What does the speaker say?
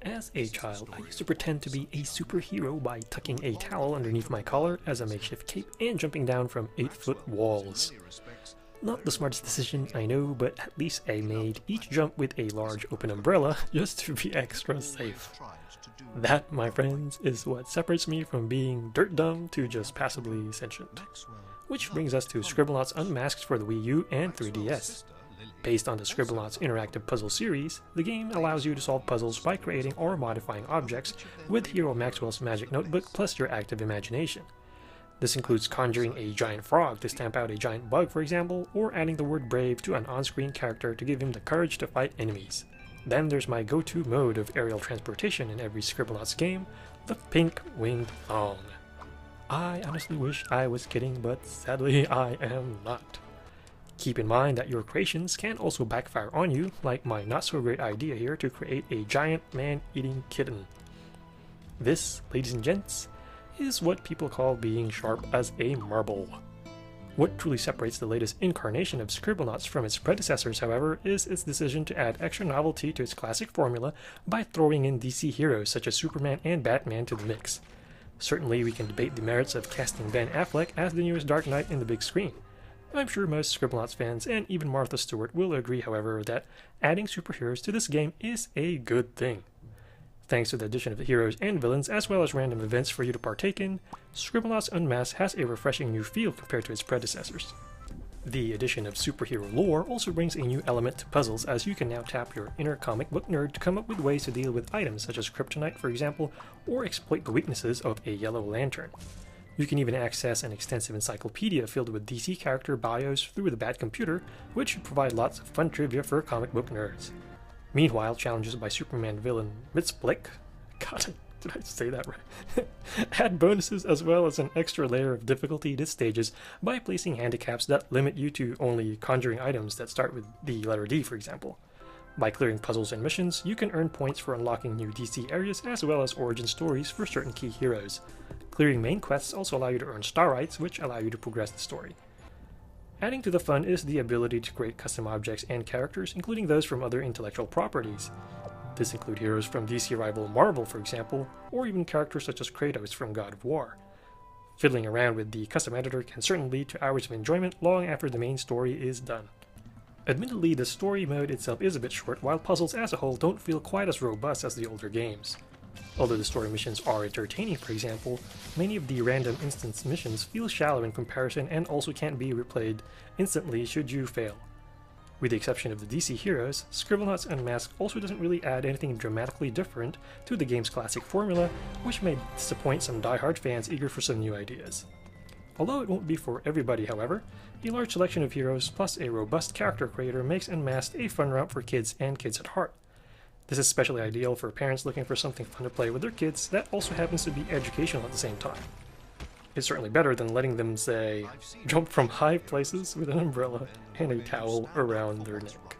As a child, I used to pretend to be a superhero by tucking a towel underneath my collar as a makeshift cape and jumping down from 8-foot walls. Not the smartest decision, I know, but at least I made each jump with a large open umbrella just to be extra safe. That, my friends, is what separates me from being dirt dumb to just passively sentient. Which brings us to Scribblenauts Unmasked for the Wii U and 3DS. Based on the Scribblenauts interactive puzzle series, the game allows you to solve puzzles by creating or modifying objects with Hero Maxwell's magic notebook plus your active imagination. This includes conjuring a giant frog to stamp out a giant bug, for example, or adding the word brave to an on-screen character to give him the courage to fight enemies. Then there's my go-to mode of aerial transportation in every Scribblenauts game, the pink winged thong. I honestly wish I was kidding, but sadly I am not. Keep in mind that your creations can also backfire on you, like my not-so-great idea here to create a giant man-eating kitten. This, ladies and gents, is what people call being sharp as a marble. What truly separates the latest incarnation of Scribblenauts from its predecessors, however, is its decision to add extra novelty to its classic formula by throwing in DC heroes such as Superman and Batman to the mix. Certainly we can debate the merits of casting Ben Affleck as the newest Dark Knight in the big screen. I'm sure most Scribblenauts fans and even Martha Stewart will agree, however, that adding superheroes to this game is a good thing. Thanks to the addition of heroes and villains as well as random events for you to partake in, Scribblenauts Unmasked has a refreshing new feel compared to its predecessors. The addition of superhero lore also brings a new element to puzzles, as you can now tap your inner comic book nerd to come up with ways to deal with items such as kryptonite, for example, or exploit the weaknesses of a yellow lantern. You can even access an extensive encyclopedia filled with DC character bios through the Bat Computer, which should provide lots of fun trivia for comic book nerds. Meanwhile, challenges by Superman villain Blick, God, did I say that right? Add bonuses as well as an extra layer of difficulty to stages by placing handicaps that limit you to only conjuring items that start with the letter D, for example. By clearing puzzles and missions, you can earn points for unlocking new DC areas as well as origin stories for certain key heroes. Clearing main quests also allow you to earn Starrights, which allow you to progress the story. Adding to the fun is the ability to create custom objects and characters, including those from other intellectual properties. This includes heroes from DC rival Marvel, for example, or even characters such as Kratos from God of War. Fiddling around with the custom editor can certainly lead to hours of enjoyment long after the main story is done. Admittedly, the story mode itself is a bit short, while puzzles as a whole don't feel quite as robust as the older games. Although the story missions are entertaining, for example, many of the random instance missions feel shallow in comparison and also can't be replayed instantly should you fail. With the exception of the DC heroes, Scribblenauts Unmasked also doesn't really add anything dramatically different to the game's classic formula, which may disappoint some die-hard fans eager for some new ideas. Although it won't be for everybody, however, a large selection of heroes plus a robust character creator makes Unmasked a fun route for kids and kids at heart. This is especially ideal for parents looking for something fun to play with their kids that also happens to be educational at the same time. It's certainly better than letting them, say, jump from high places with an umbrella and a towel around their neck.